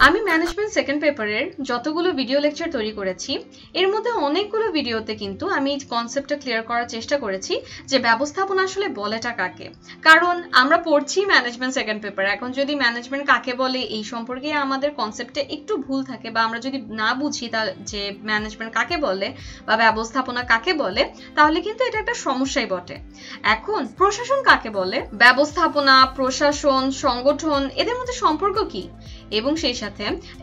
আমি management second পেপারের যতগুলো ভিডিও লেকচার তৈরি করেছি এর মধ্যে অনেকগুলো ভিডিওতে কিন্তু আমি এই কনসেপ্টটা ক্লিয়ার করার চেষ্টা করেছি যে ব্যবস্থাপনা আসলে বলেটা কাকে। কারণ আমরা পড়ছি ম্যানেজমেন্ট সেকেন্ড পেপার, এখন যদি ম্যানেজমেন্ট কাকে বলে এই সম্পর্কে আমাদের কনসেপ্টে একটু ভুল থাকে বা আমরা যদি না বুঝি যে ম্যানেজমেন্ট কাকে বলে বা ব্যবস্থাপনা কাকে বলে, তাহলে কিন্তু এটা একটা সমস্যাই বটে। এখন প্রশাসন কাকে বলে, ব্যবস্থাপনা, প্রশাসন, সংগঠন এদের মধ্যে সম্পর্ক কি, এবং সেই সাথে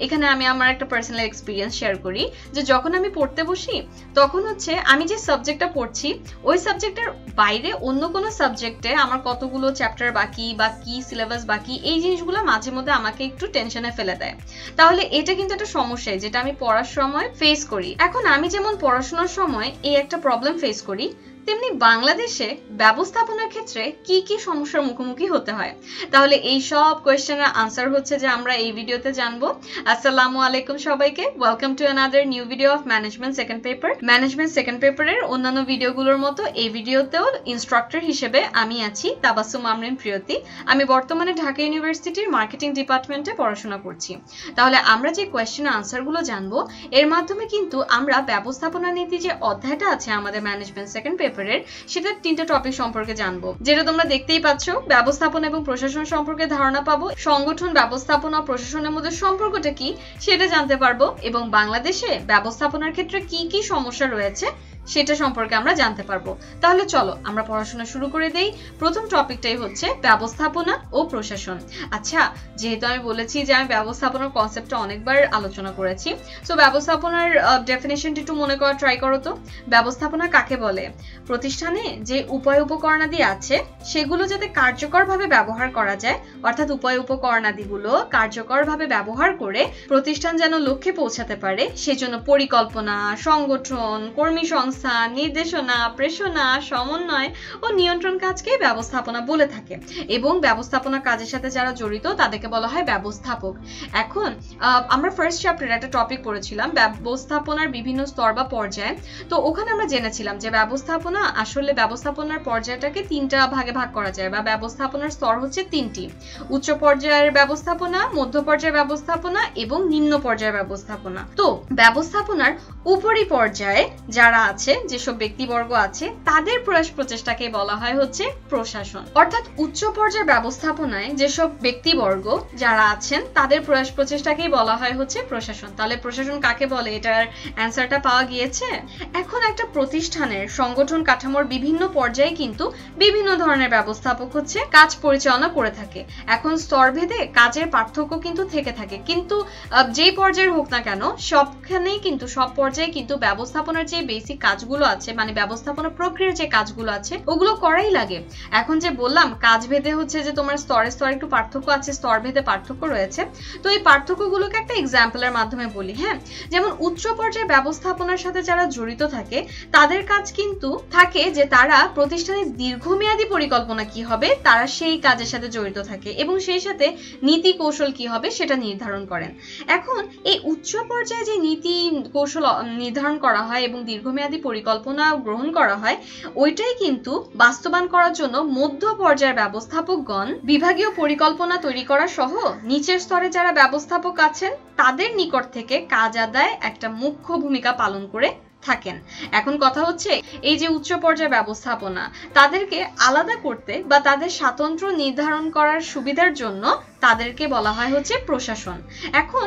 এখানে আমি আমার একটা পার্সোনাল এক্সপিরিয়েন্স শেয়ার করি যে যখন আমি পড়তে বসি তখন হচ্ছে আমি যে সাবজেক্টটা পড়ছি ওই সাবজেক্টের বাইরে অন্য কোনো সাবজেক্টে আমার কতগুলো চ্যাপ্টার বাকি বা কি সিলেবাস বাকি, এই জিনিসগুলো মাঝে মধ্যে আমাকে একটু টেনশনে ফেলে দেয়। তাহলে এটা কিন্তু একটা সমস্যা যেটা আমি পড়ার সময় ফেস করি। এখন আমি যেমন পড়াশোনার সময় এই একটা প্রবলেম ফেস করি, তেমনি বাংলাদেশে ব্যবস্থাপনার ক্ষেত্রে কি কি সমস্যার মুখোমুখি হতে হয়। তাহলে এই সব কোয়েশ্চেনের আনসার হচ্ছে যে আমরা এই ভিডিওতে জানবো। আসসালামু আলাইকুম সবাইকে, welcome to another new video of management second paper. Management second পেপারের অন্যান্য ভিডিওগুলোর মতো এই ভিডিওতেও ইনস্ট্রাক্টর হিসেবে আমি আছি তাবাসসুম আমরিন প্রিয়তি। আমি বর্তমানে ঢাকা ইউনিভার্সিটির মার্কেটিং ডিপার্টমেন্টে পড়াশোনা করছি। তাহলে আমরা যে কোয়েশ্চেনের আনসারগুলো জানবো এর মাধ্যমে কিন্তু আমরা ব্যবস্থাপনা নীতি যে অধ্যায়টা আছে আমাদের ম্যানেজমেন্ট সেকেন্ড পেপারের, সেটা তিনটা টপিক সম্পর্কে জানবো, যেটা তোমরা দেখতেই পাচ্ছ। ব্যবস্থাপনা এবং প্রশাসন সম্পর্কে ধারণা পাবো, সংগঠন, ব্যবস্থাপনা ও প্রশাসনের মধ্যে সম্পর্কটা কি সেটা জানতে পারবো, এবং বাংলাদেশে ব্যবস্থাপনার ক্ষেত্রে কি কি সমস্যা রয়েছে সেটা সম্পর্কে আমরা জানতে পারবো। তাহলে চলো আমরা পড়াশোনা শুরু করে দেই। প্রথম টপিকটাই হচ্ছে ব্যবস্থাপনা ও প্রশাসন। আচ্ছা, যেহেতু আমি বলেছি যে আমি ব্যবস্থাপনার কনসেপ্টটা অনেকবার আলোচনা করেছি, সো ব্যবস্থাপনার ডেফিনেশনটি একটু মনে করা ট্রাই করো তো। ব্যবস্থাপনা কাকে বলে? প্রতিষ্ঠানে যে উপায় উপকরণাদি আছে সেগুলো যাতে কার্যকরভাবে ব্যবহার করা যায়, অর্থাৎ উপায় উপকরণাদিগুলো কার্যকরভাবে ব্যবহার করে প্রতিষ্ঠান যেন লক্ষ্যে পৌঁছাতে পারে, সেজন্য পরিকল্পনা, সংগঠন, কর্মী সংস্থা, নির্দেশনা, প্রেষণা, সমন্বয় ও নিয়ন্ত্রণ কাজকে ব্যবস্থাপনা বলে থাকে, এবং ব্যবস্থাপনা কাজের সাথে যারা জড়িত তাদেরকে বলা হয় ব্যবস্থাপক। এখন আমরা ফার্স্ট চ্যাপ্টারে একটা টপিক পড়েছিলাম ব্যবস্থাপনার বিভিন্ন স্তর বা পর্যায়। তো ওখানে আমরা জেনেছিলাম যে ব্যবস্থাপনা আসলে ব্যবস্থাপনার পর্যায়টাকে তিনটা ভাগে ভাগ করা যায়, বা ব্যবস্থাপনার স্তর হচ্ছে তিনটি: উচ্চ পর্যায়ের ব্যবস্থাপনা, মধ্য পর্যায়ের ব্যবস্থাপনা এবং নিম্ন পর্যায়ের ব্যবস্থাপনা। তো ব্যবস্থাপনার উপরি পর্যায়ে যারা আছে, যেসব ব্যক্তিবর্গ আছে, তাদের প্রয়াস প্রচেষ্টাকে বলা হয় হচ্ছে প্রশাসন। অর্থাৎ উচ্চ পর্যায়ের ব্যবস্থাপনায় যেসব ব্যক্তিবর্গ যারা আছেন তাদের প্রয়াস প্রচেষ্টাকেই বলা হয় হচ্ছে প্রশাসন। তাহলে প্রশাসন কাকে বলে, এটার অ্যান্সারটা পাওয়া গিয়েছে। এখন একটা প্রতিষ্ঠানের সংগঠন কাঠামোর বিভিন্ন পর্যায়ে কিন্তু বিভিন্ন ধরনের ব্যবস্থাপক হচ্ছে কাজ পরিচালনা করে থাকে। এখন স্তরভেদে কাজের পার্থক্য কিন্তু থেকে থাকে, কিন্তু যেই পর্যায়ের হোক না কেন সবখানেই কিন্তু সব পর্যায়ে কিন্তু ব্যবস্থাপনার যে বেসিক কাজগুলো আছে, মানে ব্যবস্থাপনা প্রক্রিয়ার যে কাজগুলো আছে ওগুলো করাই লাগে। এখন যে বললাম কাজ ভেদে হচ্ছে যে তোমার স্তরে স্তরে একটু পার্থক্য আছে, স্তর ভেদে পার্থক্য রয়েছে। তো এই পার্থক্যগুলোকে একটা এক্সাম্পলের মাধ্যমে বলি। হ্যাঁ, যেমন উচ্চ পর্যায়ে ব্যবস্থাপনার সাথে যারা জড়িত থাকে তাদের কাজ কিন্তু থাকে যে তারা প্রতিষ্ঠানের দীর্ঘমেয়াদী পরিকল্পনা কি হবে তারা সেই কাজের সাথে জড়িত থাকে, এবং সেই সাথে নীতি কৌশল কি হবে সেটা নির্ধারণ করেন। এখন এই উচ্চ পর্যায়ে যে নীতি কৌশল নির্ধারণ করা হয় এবং দীর্ঘমেয়াদী পরিকল্পনা গ্রহণ করা হয়, ওইটাই কিন্তু বাস্তবায়ন করার জন্য মধ্য পর্যায়ের ব্যবস্থাপকগণ বিভাগীয় পরিকল্পনা তৈরি করা সহ নিচের স্তরে যারা ব্যবস্থাপক আছেন তাদের নিকট থেকে কাজ আদায় একটা মুখ্য ভূমিকা পালন করে থাকেন। এখন কথা হচ্ছে এই যে উচ্চ পর্যায়ে ব্যবস্থাপনা, তাদেরকে আলাদা করতে বা তাদের স্বাতন্ত্র্য নির্ধারণ করার সুবিধার জন্য তাদেরকে বলা হয় হচ্ছে প্রশাসন। এখন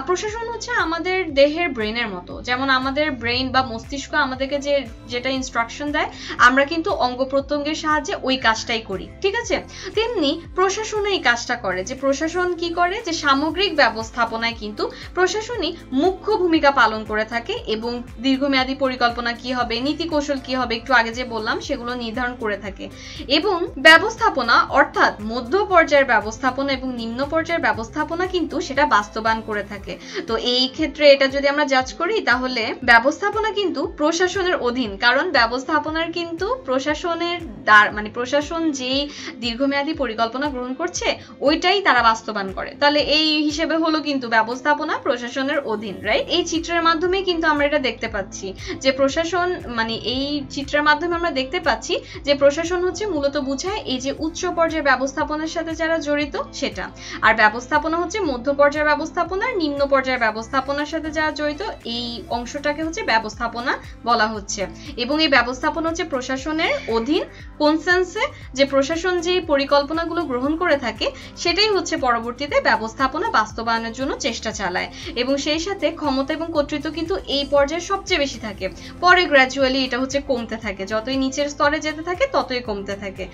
প্রশাসন হচ্ছে আমাদের দেহের ব্রেনের মতো, যেমন আমাদের ব্রেন বা মস্তিষ্ক আমাদেরকে যেটা ইনস্ট্রাকশন দেয় আমরা কিন্তু অঙ্গ প্রত্যঙ্গের সাহায্যে ওই কাজটাই করি, ঠিক আছে? তেমনি প্রশাসন এই কাজটা করে, যে প্রশাসন কি করে, যে সামগ্রিক ব্যবস্থাপনায় কিন্তু প্রশাসনই মুখ্য ভূমিকা পালন করে থাকে, এবং দীর্ঘমেয়াদী পরিকল্পনা কি হবে, নীতি কৌশল কি হবে, একটু আগে যে বললাম সেগুলো নির্ধারণ করে থাকে। এবং ব্যবস্থাপনা অর্থাৎ মধ্য পর্যায়ের ব্যবস্থাপনা এবং নিম্ন পর্যায়ের ব্যবস্থাপনা কিন্তু সেটা বাস্তবায়ন করে থাকে। তো এই ক্ষেত্রে এটা যদি আমরা জাজ করি তাহলে ব্যবস্থাপনা কিন্তু প্রশাসনের অধীন, কারণ ব্যবস্থাপনার কিন্তু প্রশাসনের মানে প্রশাসন যেই দীর্ঘমেয়াদী পরিকল্পনা গ্রহণ করছে ওইটাই তারা বাস্তবায়ন করে। তাহলে এই হিসেবে হলো কিন্তু ব্যবস্থাপনা প্রশাসনের অধীন, রাইট? এই চিত্রের মাধ্যমে কিন্তু আমরা এটা দেখতে পাচ্ছি যে প্রশাসন, মানে এই চিত্রের মাধ্যমে আমরা দেখতে পাচ্ছি যে প্রশাসন হচ্ছে মূলত বোঝায় এই যে উচ্চ পর্যায়ের ব্যবস্থাপনার সাথে যারা জড়িত সেটা। আর ব্যবস্থাপনা হচ্ছে মধ্য পর্যায়ের ব্যবস্থাপনা আর নিম্ন পর্যায়ের ব্যবস্থাপনার সাথে যারা জড়িত এই অংশটাকে হচ্ছে ব্যবস্থাপনা বলা হচ্ছে। এবং এই ব্যবস্থাপনা হচ্ছে প্রশাসনের অধীন কোন সেন্সে, যে প্রশাসন যে পরিকল্পনাগুলো গ্রহণ করে থাকে সেটাই হচ্ছে পরবর্তীতে ব্যবস্থাপনা বাস্তবায়নের জন্য চেষ্টা চালায়। এবং সেই সাথে ক্ষমতা এবং কর্তৃত্ব কিন্তু এই পর্যায়ে সবচেয়ে বেশি থাকে, পরে গ্র্যাজুয়ালি এটা হচ্ছে কমতে থাকে, যতই নিচের স্তরে যেতে থাকে ততই কমতে থাকে।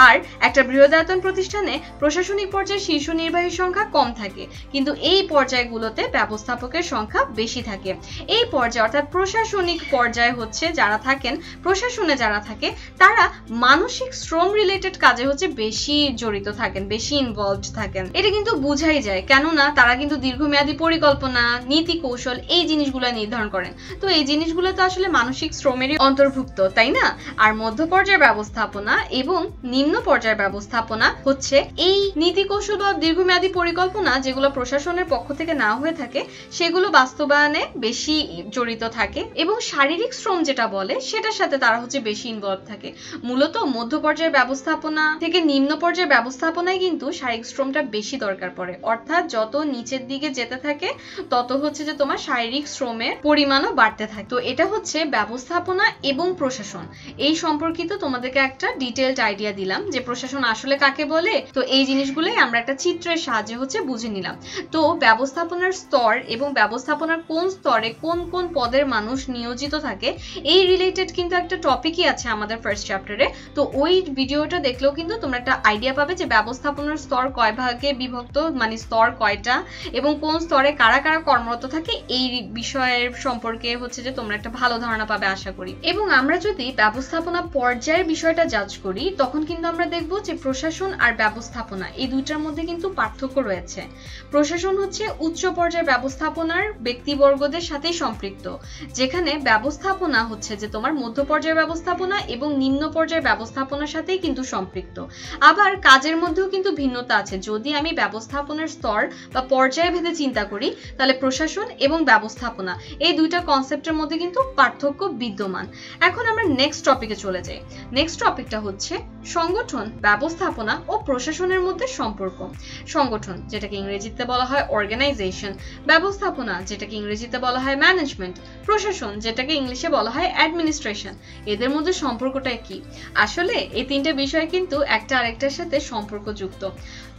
আর একটা বৃহদায়তন প্রতিষ্ঠানে প্রশাসনিক পর্যায়ে শীর্ষ নির্বাহীর সংখ্যা কম থাকে, কিন্তু এই পর্যায়গুলোতে ব্যবস্থাপকের সংখ্যা বেশি থাকে। এই পর্যায়ে অর্থাৎ প্রশাসনিক পর্যায়ে হচ্ছে যারা থাকেন, প্রশাসনে যারা থাকে তারা মানসিক শ্রম রিলেটেড কাজে হচ্ছে বেশি জড়িত থাকেন, বেশি ইনভলভড থাকেন। এটা কিন্তু বোঝাই যায়, কেননা তারা কিন্তু দীর্ঘমেয়াদী পরিকল্পনা, নীতি কৌশল এই জিনিসগুলো নির্ধারণ করেন। তো এই জিনিসগুলো তো আসলে মানসিক শ্রমেরই অন্তর্ভুক্ত, তাই না? আর মধ্য পর্যায়ের ব্যবস্থাপনা এবং নিম্ন পর্যায়ের ব্যবস্থাপনা হচ্ছে এই নীতি কৌশল বা দীর্ঘমেয়াদী পরিকল্পনা যেগুলো প্রশাসনের পক্ষ থেকে না হয়ে থাকে সেগুলো বাস্তবায়নে বেশি জড়িত থাকে, এবং শারীরিক শ্রম যেটা বলে সেটার সাথে তারা হচ্ছে বেশি ইনভলভ থাকে। মূলত মধ্য পর্যায়ের ব্যবস্থাপনা থেকে নিম্ন পর্যায়ের ব্যবস্থাপনায় কিন্তু শারীরিক শ্রমটা বেশি দরকার পড়ে, অর্থাৎ যত নিচের দিকে যেতে থাকে তত হচ্ছে যে তোমার শারীরিক শ্রমের পরিমাণও বাড়তে থাকে। তো এটা হচ্ছে ব্যবস্থাপনা এবং প্রশাসন এই সম্পর্কিত তোমাদেরকে একটা ডিটেইলড আইডিয়া দিলাম যে প্রশাসন আসলে কাকে বলে। তো এই জিনিসগুলোই আমরা একটা চিত্রের সাহায্যে হচ্ছে বুঝে নিলাম। তো ব্যবস্থাপনার স্তর এবং ব্যবস্থাপনার কোন স্তরে কোন কোন পদের মানুষ নিয়োজিত থাকে এই রিলেটেড কিন্তু একটা টপিকই আছে আমাদের ফার্স্ট চ্যাপ্টারে। তো ওই ভিডিওটা দেখলেও কিন্তু তোমরা একটা আইডিয়া পাবে যে ব্যবস্থাপনার স্তর কয় ভাগে বিভক্ত, মানে স্তর কয়টা এবং কোন স্তরে কারা কারা কর্মরত থাকে এই বিষয়ের সম্পর্কে হচ্ছে যে তোমরা একটা ভালো ধারণা পাবে আশা করি। এবং আমরা যদি ব্যবস্থাপনা পর্যায়ের বিষয়টা জাজ করি তখন কিন্তু আমরা দেখব যে প্রশাসন আর ব্যবস্থাপনা এই দুইটার মধ্যে কিন্তু পার্থক্য রয়েছে। প্রশাসন হচ্ছে উচ্চ পর্যায়ের ব্যবস্থাপনার ব্যক্তিবর্গদের সাথেই সম্পৃক্ত, যেখানে ব্যবস্থাপনা হচ্ছে যে তোমার মধ্য পর্যায়ের ব্যবস্থাপনা এবং নিম্ন পর্যায়ের ব্যবস্থাপনার সাথেই কিন্তু সম্পৃক্ত। আবার কাজের মধ্যেও কিন্তু ভিন্নতা আছে। যদি আমি ব্যবস্থাপনার স্তর বা পর্যায় ভেদে চিন্তা করি তাহলে প্রশাসন এবং ব্যবস্থাপনা এই দুইটা কনসেপ্টের মধ্যে কিন্তু পার্থক্য বিদ্যমান। এখন আমরা নেক্সট টপিকে চলে যাই। নেক্সট টপিকটা হচ্ছে সংগঠন, ব্যবস্থাপনা ও প্রশাসনের মধ্যে সম্পর্ক। সংগঠন যেটাকে ইংরেজিতে বলা হয় অর্গানাইজেশন, ব্যবস্থাপনা যেটাকে ইংরেজিতে বলা হয় ম্যানেজমেন্ট, প্রশাসন যেটাকে ইংলিশে বলা হয় অ্যাডমিনিস্ট্রেশন। এদের মধ্যে সম্পর্কটা কি? আসলে এই তিনটে বিষয় কিন্তু একটা আরেকটার সাথে সম্পর্কযুক্ত।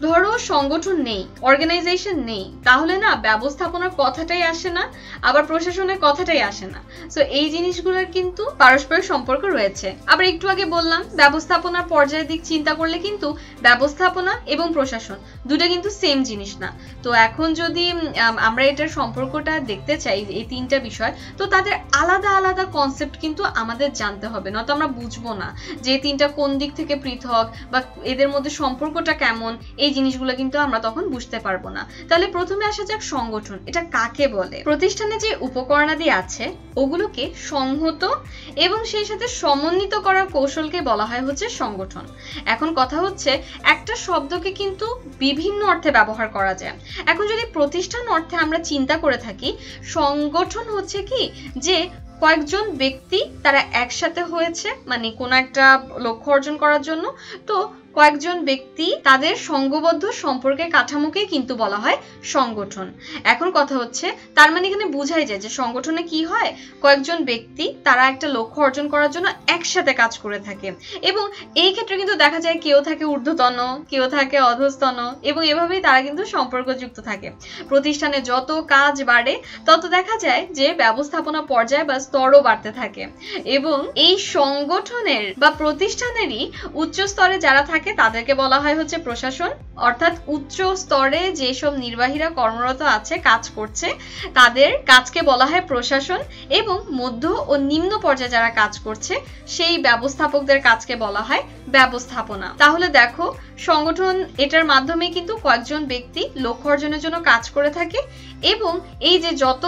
ধরো সংগঠন নেই, অর্গানাইজেশন নেই, তাহলে না ব্যবস্থাপনার কথাটাই আসে না, আবার প্রশাসনের কথাটাই আসে না। সো এই জিনিসগুলোর কিন্তু পারস্পরিক সম্পর্ক রয়েছে। আবার একটু আগে বললাম ব্যবস্থাপনার পর্যায়ের দিক চিন্তা করলে কিন্তু ব্যবস্থাপনা এবং প্রশাসন দুটো কিন্তু সেম জিনিস না। তো এখন যদি আমরা এটার সম্পর্কটা দেখতে চাই এই তিনটা বিষয়, তো তাদের আলাদা আলাদা কনসেপ্ট কিন্তু আমাদের জানতে হবে, নয়তো আমরা বুঝবো না যে তিনটা কোন দিক থেকে পৃথক বা এদের মধ্যে সম্পর্কটা কেমন। এই জিনিসগুলো কিন্তু আমরা তখন বুঝতে পারবো না। তাহলে প্রথমে আসা যাক সংগঠন, এটা কাকে বলে? প্রতিষ্ঠানে যে উপকরণাদি আছে ওগুলোকে সংহত এবং সেই সাথে সমন্বিত করার কৌশলকে বলা হয় হচ্ছে সংগঠন। এখন কথা হচ্ছে একটা শব্দকে কিন্তু বিভিন্ন অর্থে ব্যবহার করা যায়। এখন যদি প্রতিষ্ঠান অর্থে আমরা চিন্তা করে থাকি, সংগঠন হচ্ছে কি যে কয়েকজন ব্যক্তি তারা একসাথে হয়েছে, মানে কোনো একটা লক্ষ্য অর্জন করার জন্য। তো কয়েকজন ব্যক্তি তাদের সংঘবদ্ধ সম্পর্কের কাঠামোকেই কিন্তু বলা হয় সংগঠন। এখন কথা হচ্ছে তার মানে এখানে বোঝাই যায় যে সংগঠনে কি হয়, কয়েকজন ব্যক্তি তারা একটা লক্ষ্য অর্জন করার জন্য একসাথে কাজ করে থাকে। এবং এই ক্ষেত্রে কিন্তু দেখা যায় কেউ থাকে ঊর্ধ্বতন, কেউ থাকে অধস্তন, এবং এভাবেই তারা কিন্তু সম্পর্কযুক্ত থাকে। প্রতিষ্ঠানে যত কাজ বাড়ে তত দেখা যায় যে ব্যবস্থাপনা পর্যায় বা স্তরও বাড়তে থাকে। এবং এই সংগঠনের বা প্রতিষ্ঠানেরই উচ্চ স্তরে যারা থাকে তাদেরকে বলা হয় হচ্ছে প্রশাসন, অর্থাৎ উচ্চ স্তরে যেসব নির্বাহীরা কর্মরত আছে, কাজ করছে, তাদের কাজকে বলা হয় প্রশাসন। এবং মধ্য ও নিম্ন পর্যায়ে যারা কাজ করছে সেই ব্যবস্থাপকদের কাজকে বলা হয় ব্যবস্থাপনা। তাহলে দেখো সংগঠন এটার মাধ্যমে কিন্তু কয়েকজন ব্যক্তি লক্ষ্য অর্জনের জন্য কাজ করে থাকে, এবং এই যে যত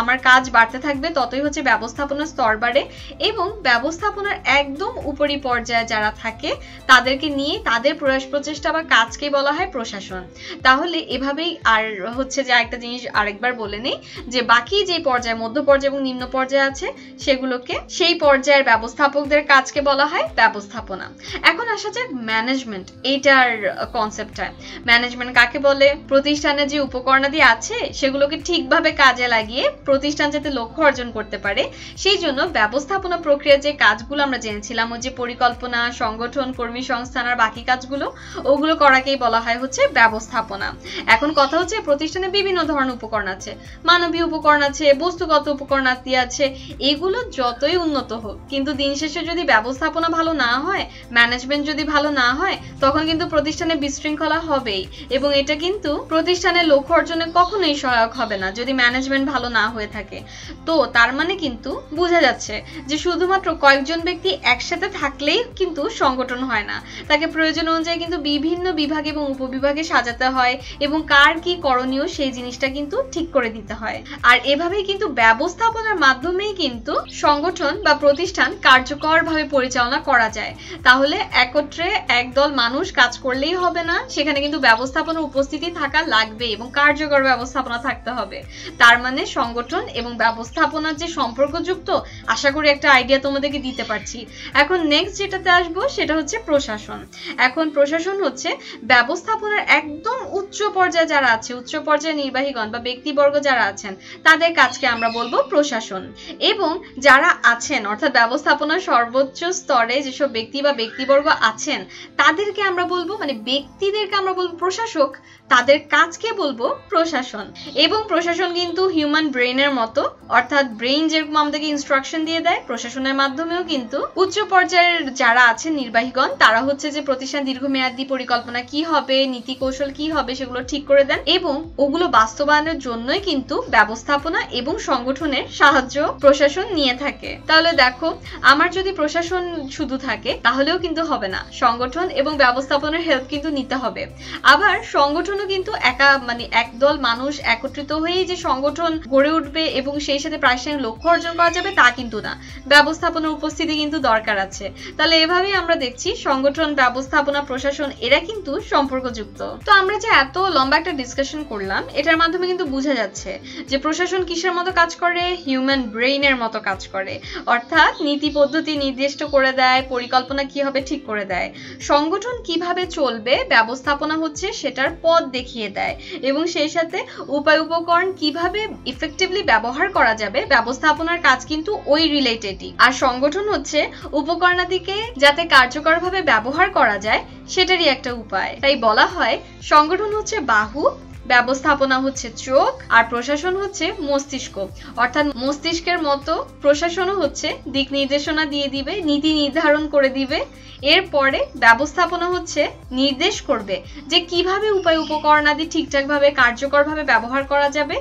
আমার কাজ বাড়তে থাকবে ততই হচ্ছে ব্যবস্থাপনার স্তর বাড়ে, এবং ব্যবস্থাপনার একদম উপরি পর্যায়ে যারা থাকে তাদেরকে নিয়ে তাদের প্রয়াস প্রচেষ্টা বা কাজকে বলা হয় প্রশাসন। তাহলে এভাবেই আর হচ্ছে যে একটা জিনিস আরেকবার বলে নেই যে বাকি যে পর্যায়ে মধ্য পর্যায়ে এবং নিম্ন পর্যায়ে আছে সেগুলোকে সেই পর্যায়ের ব্যবস্থাপকদের কাজকে বলা হয় ব্যবস্থাপনা। এখন আসা যাক ম্যানেজমেন্ট। এইটার কনসেপ্টটা। ম্যানেজমেন্ট কাকে বলে? প্রতিষ্ঠানে যে উপকরণাদি আছে সেগুলোকে ঠিকভাবে কাজে লাগিয়ে প্রতিষ্ঠান যাতে লক্ষ্য অর্জন করতে পারে সেই জন্য ব্যবস্থাপনা প্রক্রিয়ার যে কাজগুলো আমরা জেনেছিলাম, ওই যে পরিকল্পনা, সংগঠন, কর্মী সংস্থান আর বাকি কাজগুলো, ওগুলো করাকেই বলা হয় হচ্ছে ব্যবস্থাপনা। এখন কথা হচ্ছে প্রতিষ্ঠানে বিভিন্ন ধরনের উপকরণ আছে, মানবীয় উপকরণ আছে, বস্তুগত উপকরণ আছে, এগুলো যতই উন্নত হোক কিন্তু দিন শেষে যদি ব্যবস্থাপনা ভালো না হয়, ম্যানেজমেন্ট যদি ভালো না হয়, তখন কিন্তু প্রতিষ্ঠানে বিশৃঙ্খলা হবেই এবং এটা কিন্তু প্রতিষ্ঠানের লক্ষ্য অর্জনে কখনোই সহায়ক হবে না যদি ম্যানেজমেন্ট ভালো না হয়ে থাকে। তো তার মানে কিন্তু বোঝা যাচ্ছে যে শুধুমাত্র কয়েকজন ব্যক্তি একসাথে থাকলেই কিন্তু সংগঠন হয় না, তাকে প্রয়োজন অনুযায়ী কিন্তু বিভিন্ন বিভাগ এবং উপবিভাগে সাজাতে হয় এবং কার কি করণীয় সেই জিনিসটা কিন্তু ঠিক করে দিতে হয়। আর এভাবেই কিন্তু ব্যবস্থাপনার মাধ্যমেই কিন্তু সংগঠন বা প্রতিষ্ঠান কার্যকরভাবে পরিচালনা করা যায়। তাহলে একত্রে একদল মানুষ কাজ করলেই হবে না, সেখানে কিন্তু ব্যবস্থাপনার উপস্থিতি থাকা লাগবে এবং কার্যকর ব্যবস্থাপনা থাকতে হবে। তার মানে সংগঠন এবং ব্যবস্থাপনার যে সম্পর্কযুক্ত, আশা করি একটা আইডিয়া তোমাদেরকে দিতে পারছি। এখন নেক্সট যেটাতে আসবো সেটা হচ্ছে প্রশাসন। এখন প্রশাসন হচ্ছে ব্যবস্থাপনার একদম উচ্চ পর্যায়ে যারা আছে, উচ্চ পর্যায়ে নির্বাহীগণ বা ব্যক্তিবর্গ যারা আছেন তাদের কাজকে আমরা বলবো প্রশাসন। এবং যারা আছেন অর্থাৎ ব্যবস্থাপনার সর্বোচ্চ স্তরে যেসব ব্যক্তি বা ব্যক্তিবর্গ আছেন তাদেরকে আমরা বলবো, মানে ব্যক্তিদেরকে আমরা বলবো প্রশাসক, তাদের কাজকে বলবো প্রশাসন। এবং প্রশাসন কিন্তু হিউম্যান ব্রেইনের মতো, অর্থাৎ ব্রেইন যেরকম আমাদেরকে ইনস্ট্রাকশন দিয়ে দেয়, প্রশাসনের মাধ্যমেও কিন্তু উচ্চ পর্যায়ের যারা আছেন নির্বাহীগণ তারা হচ্ছে যে প্রতিষ্ঠান দীর্ঘমেয়াদী পরিকল্পনা কি হবে, নীতি কৌশল কি হবে সেগুলো ঠিক করে দেন এবং ওগুলো বাস্তবায়নের জন্যই কিন্তু ব্যবস্থাপনা এবং সংগঠনের সাহায্য প্রশাসন নিয়ে থাকে। তাহলে দেখো, আমার যদি প্রশাসন শুধু থাকে তাহলেও কিন্তু হবে না, সংগঠন এবং ব্যবস্থাপনার হেল্প কিন্তু নিতে হবে। আবার সংগঠনও কিন্তু একদল মানুষ একত্রিত হয়েই যে সংগঠন গড়ে উঠবে এবং সেই সাথে প্রাতিষ্ঠানিক লক্ষ্য অর্জন করা যাবে তা কিন্তু না, ব্যবস্থাপনার উপস্থিতি কিন্তু দরকার আছে। তাহলে এভাবেই আমরা দেখছি সংগঠন, ব্যবস্থাপনা, প্রশাসন এরা কিন্তু সম্পর্কযুক্ত। তো আমরা যে এত লম্বা একটা ডিসকাশন করলাম এটার মাধ্যমে কিন্তু বোঝা যাচ্ছে যে প্রশাসন কিসের মতো কাজ করে? হিউম্যান ব্রেইনের মতো কাজ করে, অর্থাৎ নীতি পদ্ধতি নির্দিষ্ট করে দেয়, পরিকল্পনা কি হবে ঠিক করে দেয়। সংগঠন কিভাবে চলবে ব্যবস্থাপনা হচ্ছে সেটার পথ দেখিয়ে দেয় এবং সেই সাথে উপায় উপকরণ কিভাবে ইফেক্টিভলি ব্যবহার করা যাবে ব্যবস্থাপনার কাজ কিন্তু ওই রিলেটেডই। আর সংগঠন হচ্ছে উপকরণাদিকে যাতে কার্যকরভাবে ব্যবহার করা যায় সেটারই একটা উপায়। তাই বলা হয় সংগঠন হচ্ছে বাহু, ব্যবস্থাপনা হচ্ছে চোখ, আর প্রশাসন হচ্ছে মস্তিষ্ক। অর্থাৎ মস্তিষ্কের মতো প্রশাসনও হচ্ছে দিক নির্দেশনা দিয়ে দিবে, নীতি নির্ধারণ করে দিবে, এরপরে ব্যবস্থাপনা হচ্ছে নির্দেশ করবে যে কিভাবে উপায় উপকরণাদি ঠিকঠাকভাবে কার্যকরভাবে ব্যবহার করা যাবে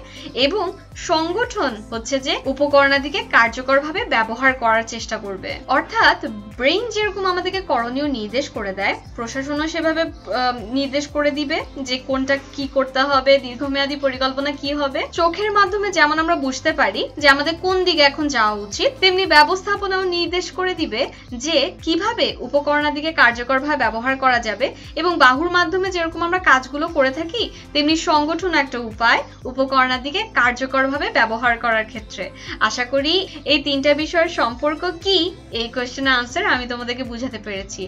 এবং সংগঠন হচ্ছে যে উপকরণাদিকে কার্যকরভাবে ব্যবহার করার চেষ্টা করবে। অর্থাৎ ব্রেইন যেরকম আমাদেরকে করণীয় নির্দেশ করে দেয়, প্রশাসনও সেভাবে নির্দেশ করে দিবে যে কোনটা কি করতে হবে, দীর্ঘমেয়াদী পরিকল্পনা কি হবে। চোখের মাধ্যমে যেমন আমরা বুঝতে পারি যে আমাদের কোন দিকে এখন যাওয়া উচিত, তেমনি ব্যবস্থাপনাও নির্দেশ করে দিবে যে কিভাবে উপকরণাদিকে কার্যকরভাবে ব্যবহার করা যাবে। এবং বাহুর মাধ্যমে যেরকম আমরা কাজগুলো করে থাকি তেমনি সংগঠন একটা উপায় উপকরণাদিকে কার্যকরভাবে ব্যবহার করার ক্ষেত্রে। আশা করি এই তিনটা বিষয়ের সম্পর্ক কি এই কোশ্চেনের আনসার আমি তোমাদেরকে বুঝাতে পেরেছি।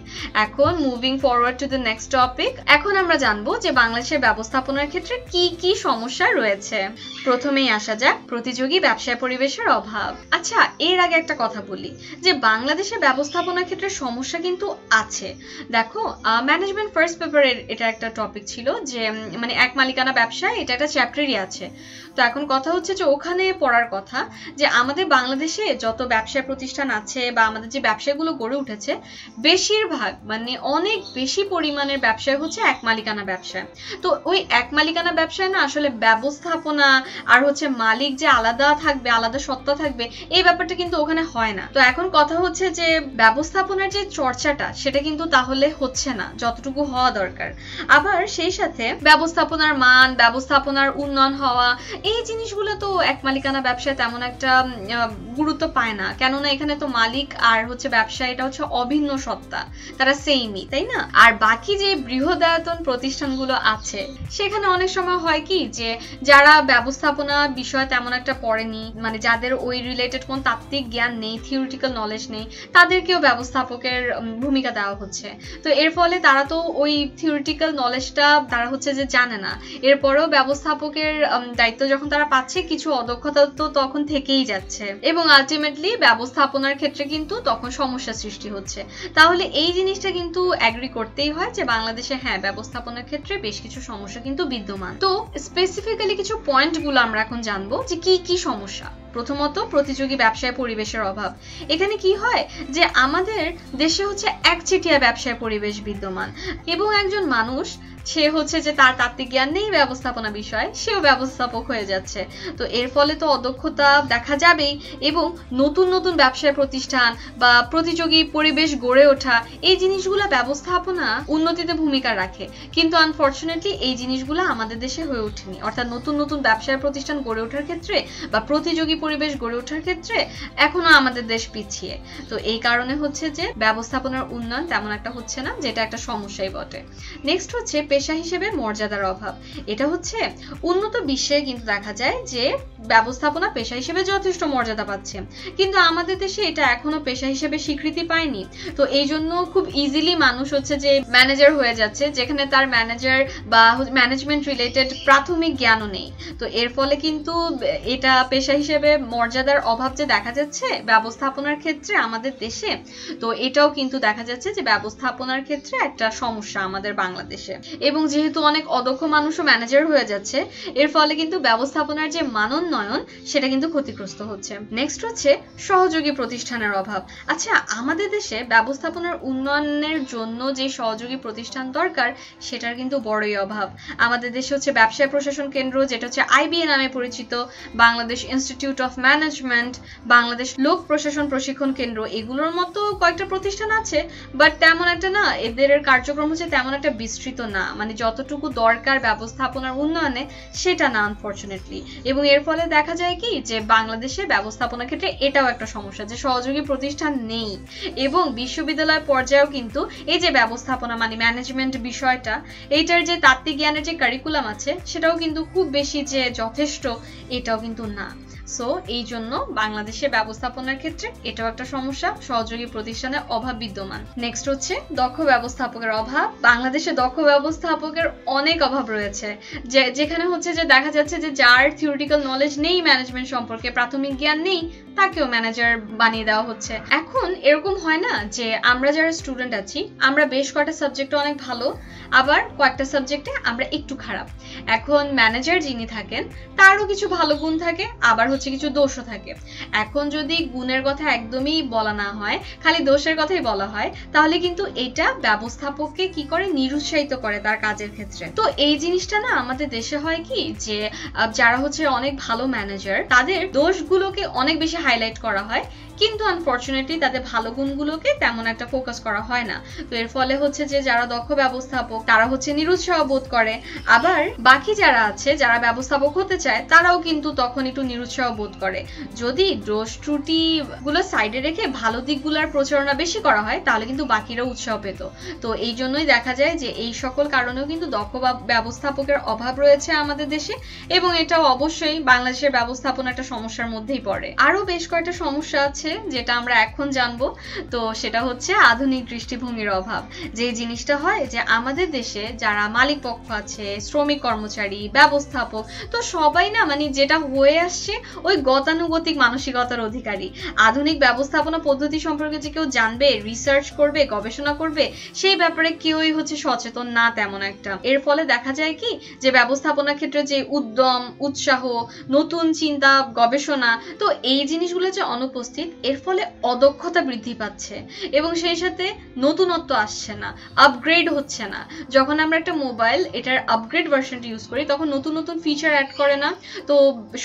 এখন moving forward to the next topic. এখন আমরা জানবো যে বাংলাদেশের ব্যবস্থাপনার ক্ষেত্রে কি কি সমস্যা রয়েছে। প্রথমেই আসা যাক প্রতিযোগী ব্যবসায় পরিবেশের অভাব। আচ্ছা, এর আগে একটা কথা বলি যে বাংলাদেশের ব্যবস্থাপনার ক্ষেত্রে সমস্যা কিন্তু আছে। দেখো, ম্যানেজমেন্ট ফার্স্ট পেপারের এটা একটা টপিক ছিল যে মানে এক মালিকানা ব্যবসা, এটা একটা চ্যাপ্টারই আছে। তো এখন কথা হচ্ছে যে ওখানে পড়ার কথা যে আমাদের বাংলাদেশে যত ব্যবসা প্রতিষ্ঠান আছে বা আমাদের যে ব্যবসাগুলো গড়ে উঠেছে বেশিরভাগ মানে অনেক বেশি পরিমাণের ব্যবসা হচ্ছে এক মালিকানা ব্যবসা। তো ওই এক মালিকানা ব্যবসায় না আসলে ব্যবস্থাপনা আর হচ্ছে মালিক যে আলাদা থাকবে, আলাদা সত্তা থাকবে, এই ব্যাপারটা কিন্তু ওখানে হয় না। তো এখন কথা হচ্ছে যে ব্যবস্থাপনার যে চর্চাটা সেটা কিন্তু তাহলে হচ্ছে না যতটুকু হওয়া দরকার। আবার সেই সাথে ব্যবস্থাপনার মান, ব্যবস্থাপনার উন্নয়ন হওয়া, এই জিনিসগুলো তো এক মালিকানা ব্যবসায় তেমন একটা গুরুত্ব পায় না, কেননা এখানে তো মালিক আর হচ্ছে ব্যবসা এটা হচ্ছে অভিন্ন সত্তা, তারা সেমই, তাই না? আর বাকি যে বৃহদায়তন প্রতিষ্ঠানগুলো আছে সেখানে অনেক অনেক সময় হয় কি যে যারা ব্যবস্থাপনা বিষয় তেমন একটা পড়েনি, মানে যাদের ওই রিলেটেড কোন তাত্ত্বিক জ্ঞান নেই, থিওরিটিক্যাল নলেজ নেই, তাদেরকেও ব্যবস্থাপকের ভূমিকা দেওয়া হচ্ছে। তো এর ফলে তারা তো ওই থিওরিটিক্যাল নলেজটা তারা হচ্ছে যে জানে না, এরপরেও ব্যবস্থাপকের দায়িত্ব যখন তারা পাচ্ছে, কিছু অদক্ষতা তো তখন থেকেই যাচ্ছে এবং আলটিমেটলি ব্যবস্থাপনার ক্ষেত্রে কিন্তু তখন সমস্যা সৃষ্টি হচ্ছে। তাহলে এই জিনিসটা কিন্তু এগ্রি করতেই হয় যে বাংলাদেশে হ্যাঁ ব্যবস্থাপনার ক্ষেত্রে বেশ কিছু সমস্যা কিন্তু বিদ্যমান। তো স্পেসিফিক্যালি কিছু পয়েন্টগুলো আমরা এখন জানবো যে কি কি সমস্যা। প্রথমত, প্রতিযোগী ব্যবসায় পরিবেশের অভাব। এখানে কি হয় যে আমাদের দেশে হচ্ছে একচেটিয়া ব্যবসায় পরিবেশ বিদ্যমান এবং একজন মানুষ সে হচ্ছে যে তার তাত্ত্বিক জ্ঞান নেই ব্যবস্থাপনা বিষয়, সেও ব্যবস্থাপক হয়ে যাচ্ছে। তো এর ফলে তো অদক্ষতা দেখা যাবেই এবং নতুন নতুন ব্যবসায় প্রতিষ্ঠান বা প্রতিযোগী পরিবেশ গড়ে ওঠা, এই জিনিসগুলো ব্যবস্থাপনা উন্নতিতে ভূমিকা রাখে। কিন্তু আনফরচুনেটলি এই জিনিসগুলো আমাদের দেশে হয়ে ওঠেনি, অর্থাৎ নতুন নতুন ব্যবসায় প্রতিষ্ঠান গড়ে ওঠার ক্ষেত্রে বা প্রতিযোগী পরিবেশ গড়ে ওঠার ক্ষেত্রে এখনো আমাদের দেশ পিছিয়ে। তো এই কারণে হচ্ছে যে ব্যবস্থাপনার উন্নয়ন তেমন একটা হচ্ছে না, যেটা একটা সমস্যাই বটে। নেক্সট হচ্ছে পেশা হিসেবে মর্যাদার অভাব। এটা হচ্ছে উন্নত বিশ্বে কিন্তু দেখা যায় যে ব্যবস্থাপনা পেশা হিসেবে যথেষ্ট মর্যাদা পাচ্ছে, কিন্তু আমাদের দেশে এটা এখনো পেশা হিসেবে স্বীকৃতি পায়নি। তো এই জন্য খুব ইজিলি মানুষ হচ্ছে যে ম্যানেজার হয়ে যাচ্ছে, যেখানে তার ম্যানেজার বা ম্যানেজমেন্ট রিলেটেড প্রাথমিক জ্ঞানও নেই। তো এর ফলে কিন্তু এটা পেশা হিসেবে মর্যাদার অভাব যে দেখা যাচ্ছে ব্যবস্থাপনার ক্ষেত্রে আমাদের দেশে, তো এটাও কিন্তু দেখা যাচ্ছে যে ব্যবস্থাপনার ক্ষেত্রে একটা সমস্যা আমাদের বাংলাদেশে। এবং যেহেতু অনেক অদক্ষ মানুষও ম্যানেজার হয়ে যাচ্ছে, এর ফলে কিন্তু ব্যবস্থাপনার যে মানোন্নয়ন সেটা কিন্তু ক্ষতিগ্রস্ত হচ্ছে। নেক্সট হচ্ছে সহযোগী প্রতিষ্ঠানের অভাব। আচ্ছা, আমাদের দেশে ব্যবস্থাপনার উন্নয়নের জন্য যে সহযোগী প্রতিষ্ঠান দরকার সেটার কিন্তু বড়ই অভাব। আমাদের দেশে হচ্ছে ব্যবসায় প্রশাসন কেন্দ্র, যেটা হচ্ছে আইবিএ নামে পরিচিত, Bangladesh institute of management, Bangladesh লোক প্রশাসন প্রশিক্ষণ কেন্দ্র, এগুলোর মতো কয়েকটা প্রতিষ্ঠান আছে, বাট তেমন একটা না, এদের কার্যক্রম হচ্ছে তেমন একটা বিস্তৃত না, মানে যতটুকু দরকার ব্যবস্থাপনার উন্নয়নে সেটা না আনফরচুনেটলি। এবং এর ফলে দেখা যায় কি যে বাংলাদেশে ব্যবস্থাপনার ক্ষেত্রে এটাও একটা সমস্যা যে সহযোগী প্রতিষ্ঠান নেই। এবং বিশ্ববিদ্যালয় পর্যায়েও কিন্তু এই যে ব্যবস্থাপনা মানে ম্যানেজমেন্ট বিষয়টা, এইটার যে তাত্ত্বিক জ্ঞানের যে কারিকুলাম আছে সেটাও কিন্তু খুব বেশি যে যথেষ্ট এটাও কিন্তু না। সো এই জন্য বাংলাদেশে ব্যবস্থাপনার ক্ষেত্রে এটাও একটা সমস্যা, সহযোগী প্রতিষ্ঠানের অভাব বিদ্যমান। নেক্সট হচ্ছে দক্ষ ব্যবস্থাপকের অভাব। বাংলাদেশে দক্ষ ব্যবস্থাপকের অনেক অভাব রয়েছে, যেখানে হচ্ছে যে দেখা যাচ্ছে যে যার থিওরিটিক্যাল নলেজ নেই ম্যানেজমেন্ট সম্পর্কে, প্রাথমিক জ্ঞান নেই, তাকেও ম্যানেজার বানিয়ে দেওয়া হচ্ছে। এখন এরকম হয় না যে আমরা যারা স্টুডেন্ট আছি আমরা বেশ কয়েকটা সাবজেক্টে অনেক ভালো, আবার কয়েকটা সাবজেক্টে আমরা একটু খারাপ। এখন ম্যানেজার যিনি থাকেন তারও কিছু ভালো গুণ থাকে, আবার হচ্ছে কিছু দোষও থাকে। এখন যদি গুণের কথা একদমই বলা না হয়, খালি দোষের কথাই বলা হয়, তাহলে কিন্তু এটা ব্যবস্থাপককে কি করে, নিরুৎসাহিত করে তার কাজের ক্ষেত্রে। তো এই জিনিসটা না আমাদের দেশে হয় কি যে যারা হচ্ছে অনেক ভালো ম্যানেজার তাদের দোষগুলোকে অনেক বেশি হাইলাইট করা হয়, কিন্তু আনফরচুনেটলি তাদের ভালো গুণগুলোকে তেমন একটা ফোকাস করা হয় না। তো এর ফলে হচ্ছে যে যারা দক্ষ ব্যবস্থাপক তারা হচ্ছে নিরুৎসাহ বোধ করে, আবার বাকি যারা আছে যারা ব্যবস্থাপক হতে চায় তারাও কিন্তু তখন একটু নিরুৎসাহ বোধ করে। যদি দোষ ত্রুটি গুলো সাইডে রেখে ভালো দিকগুলোর প্রচারণা বেশি করা হয় তাহলে কিন্তু বাকিরাও উৎসাহ পেত। তো এই জন্যই দেখা যায় যে এই সকল কারণেও কিন্তু দক্ষ ব্যবস্থাপকের অভাব রয়েছে আমাদের দেশে, এবং এটাও অবশ্যই বাংলাদেশের ব্যবস্থাপনা একটা সমস্যার মধ্যেই পড়ে। আরো বেশ কয়েকটা সমস্যা আছে যেটা আমরা এখন জানবো। তো সেটা হচ্ছে আধুনিক দৃষ্টিভঙ্গির অভাব। যে জিনিসটা হয় যে আমাদের দেশে যারা মালিক পক্ষ আছে, শ্রমিক কর্মচারী, ব্যবস্থাপক, তো সবাই না মানে যেটা হয়ে আসছে ওই গতানুগতিক মানসিকতার অধিকারী। আধুনিক ব্যবস্থাপনা পদ্ধতি সম্পর্কে যে কেউ জানবে, রিসার্চ করবে, গবেষণা করবে, সেই ব্যাপারে কেউই হচ্ছে সচেতন না তেমন একটা। এর ফলে দেখা যায় কি যে ব্যবস্থাপনার ক্ষেত্রে যে উদ্যম, উৎসাহ, নতুন চিন্তা, গবেষণা, তো এই জিনিসগুলো যে অনুপস্থিত, এর ফলে অদক্ষতা বৃদ্ধি পাচ্ছে এবং সেই সাথে নতুনত্ব আসছে না, আপগ্রেড হচ্ছে না। যখন আমরা একটা মোবাইল এটার আপগ্রেড ভার্সনটা ইউজ করি তখন নতুন নতুন ফিচার অ্যাড করে না, তো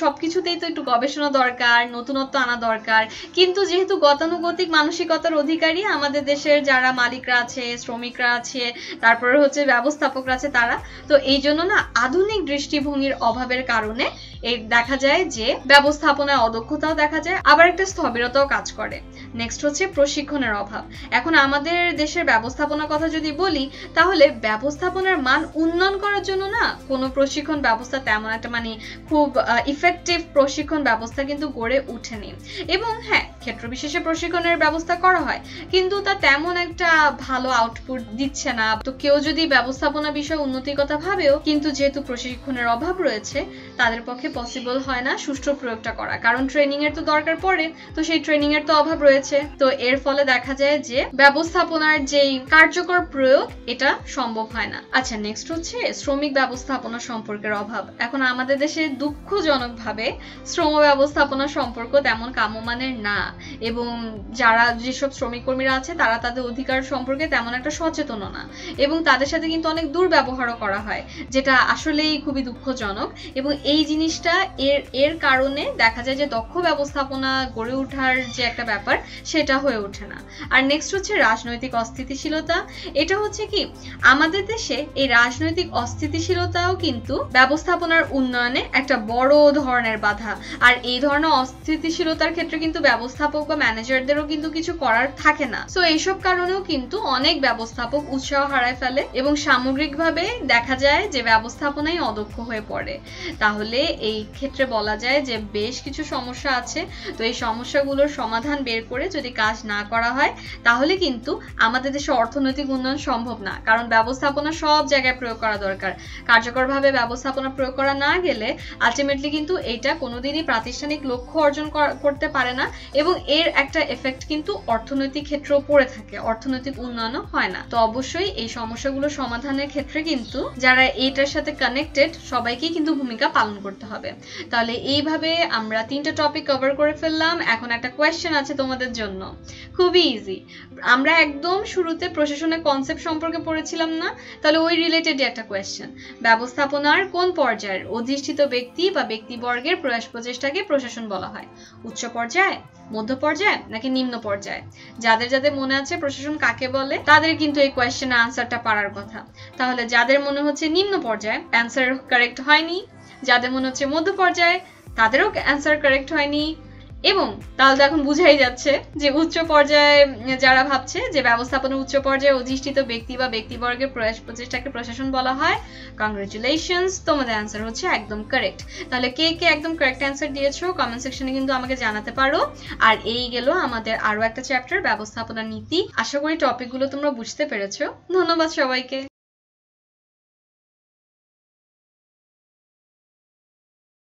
সবকিছুতেই তো একটু গবেষণা দরকার, নতুনত্ব আনা দরকার। কিন্তু যেহেতু গতানুগতিক মানসিকতার অধিকারী আমাদের দেশের যারা মালিকরা আছে, শ্রমিকরা আছে, তারপরে হচ্ছে ব্যবস্থাপকরা আছে তারা, তো এই জন্য না আধুনিক দৃষ্টিভঙ্গির অভাবের কারণে এই দেখা যায় যে ব্যবস্থাপনায় অদক্ষতাও দেখা যায়, আবার একটা স্থবিরতাও সেটাও কাজ করে। নেক্সট হচ্ছে প্রশিক্ষণের অভাব। এখন আমাদের দেশের ব্যবস্থাপনার কথা যদি বলি, তাহলে ব্যবস্থাপনার মান উন্নয়ন করার জন্য না কোনো প্রশিক্ষণ ব্যবস্থা তেমন একটা মানে খুব ইফেক্টিভ প্রশিক্ষণ ব্যবস্থা কিন্তু গড়ে ওঠেনি। এবং হ্যাঁ, ক্ষেত্র বিশেষে প্রশিক্ষণের ব্যবস্থা করা হয়, কিন্তু তা তেমন একটা ভালো আউটপুট দিচ্ছে না। তো কেউ যদি ব্যবস্থাপনা বিষয়ে উন্নতির কথা ভাবেও, কিন্তু যেহেতু প্রশিক্ষণের অভাব রয়েছে, তাদের পক্ষে পসিবল হয় না সুষ্ঠু প্রয়োগটা করা, কারণ ট্রেনিং এর তো দরকার পড়ে, তো সেই ট্রেনিং এর তো অভাব রয়েছে। তো এর ফলে দেখা যায় যে ব্যবস্থাপনার যেই কার্যকর প্রয়োগ এটা সম্ভব হয় না। আচ্ছা, নেক্সট হচ্ছে শ্রমিক ব্যবস্থাপনা সম্পর্কের অভাব। এখন আমাদের দেশে দুঃখজনকভাবে শ্রম ব্যবস্থাপনা সম্পর্ক তেমন কাম্যমানের না, এবং যারা যেসব শ্রমিক কর্মীরা আছে তারা তাদের অধিকার সম্পর্কে তেমন একটা সচেতন না, এবং তাদের সাথে কিন্তু অনেক দুর্ব্যবহারও করা হয়, যেটা আসলেই খুবই দুঃখজনক। এবং এই জিনিসটা এর কারণে দেখা যায় যে দক্ষ ব্যবস্থাপনা গড়ে ওঠার যে একটা ব্যাপার সেটা হয়ে ওঠে না। আর নেক্সট হচ্ছে রাজনৈতিক অস্থিতিশীলতা। এটা হচ্ছে কি, আমাদের দেশে এই রাজনৈতিক অস্থিতিশীলতাও কিন্তু ব্যবস্থাপনার উন্নয়নে একটা বড় ধরনের বাধা। আর এই ধরনের অস্থিতিশীলতার ক্ষেত্রে কিন্তু ব্যবস্থাপক বা ম্যানেজারদেরও কিন্তু কিছু করার থাকে না। সো এইসব কারণেও কিন্তু অনেক ব্যবস্থাপক উৎসাহ হারায় ফেলে, এবং সামগ্রিকভাবে দেখা যায় যে ব্যবস্থাপনাই অদক্ষ হয়ে পড়ে। তাহলে এই ক্ষেত্রে বলা যায় যে বেশ কিছু সমস্যা আছে। তো এই সমস্যাগুলোর সমাধান বের করে যদি কাজ না করা হয়, তাহলে কিন্তু আমাদের দেশে অর্থনৈতিক উন্নয়ন সম্ভব না, কারণ ব্যবস্থাপনা সব জায়গায় প্রয়োগ করা দরকার। কার্যকরভাবে ব্যবস্থাপনা প্রয়োগ করা না গেলে আলটিমেটলি কিন্তু এইটা কোনোদিনই প্রাতিষ্ঠানিক লক্ষ্য অর্জন করতে পারে না, এবং এর একটা এফেক্ট কিন্তু অর্থনৈতিক ক্ষেত্রেও পড়ে থাকে, অর্থনৈতিক উন্নয়নও হয় না। তো অবশ্যই এই সমস্যাগুলো সমাধানের ক্ষেত্রে কিন্তু যারা এইটার সাথে কানেক্টেড সবাইকেই কিন্তু ভূমিকা পালন করতে হবে। তাহলে এইভাবে আমরা 3টা টপিক কভার করে ফেললাম। এখন একটা কোয়েশ্চেন আছে তোমাদের জন্য, খুবই ইজি। আমরা একদম শুরুতে প্রশাসনের কনসেপ্ট সম্পর্কে পড়েছিলাম না? তাহলে ওই রিলেটেড একটা কোয়েশ্চেন, ব্যবস্থাপনার কোন পর্যায়ের অধিষ্ঠিত ব্যক্তি বা ব্যক্তিবর্গের প্রয়াস প্রচেষ্টাকে প্রশাসন বলা হয়? উচ্চ পর্যায়ে, মধ্য পর্যায়ে, নাকি নিম্ন পর্যায়ে? যাদের যাদের মনে আছে প্রশাসন কাকে বলে, তাদের কিন্তু এই কোয়েশ্চেনের আনসারটা পারার কথা। তাহলে যাদের মনে হচ্ছে নিম্ন পর্যায়ে, অ্যান্সার কারেক্ট হয়নি। যাদের মনে হচ্ছে মধ্য পর্যায়ে, তাদেরও অ্যান্সার কারেক্ট হয়নি। এবং তাহলে এখন বুঝাই যাচ্ছে যে উচ্চ পর্যায়ে যারা ভাবছে যে ব্যবস্থাপনা উচ্চ পর্যায়ে অধিষ্ঠিত ব্যক্তি বা ব্যক্তিবর্গের প্রয়াস প্রচেষ্টাকে প্রশাসন বলা হয়, কংগ্রেচুলেশনস, তোমাদের অ্যান্সার হচ্ছে একদম কারেক্ট। তাহলে কে কে একদম কারেক্ট অ্যান্সার দিয়েছো কমেন্ট সেকশনে কিন্তু আমাকে জানাতে পারো। আর এই গেল আমাদের আরো একটা চ্যাপ্টার, ব্যবস্থাপনা নীতি। আশা করি টপিকগুলো তোমরা বুঝতে পেরেছো। ধন্যবাদ সবাইকে।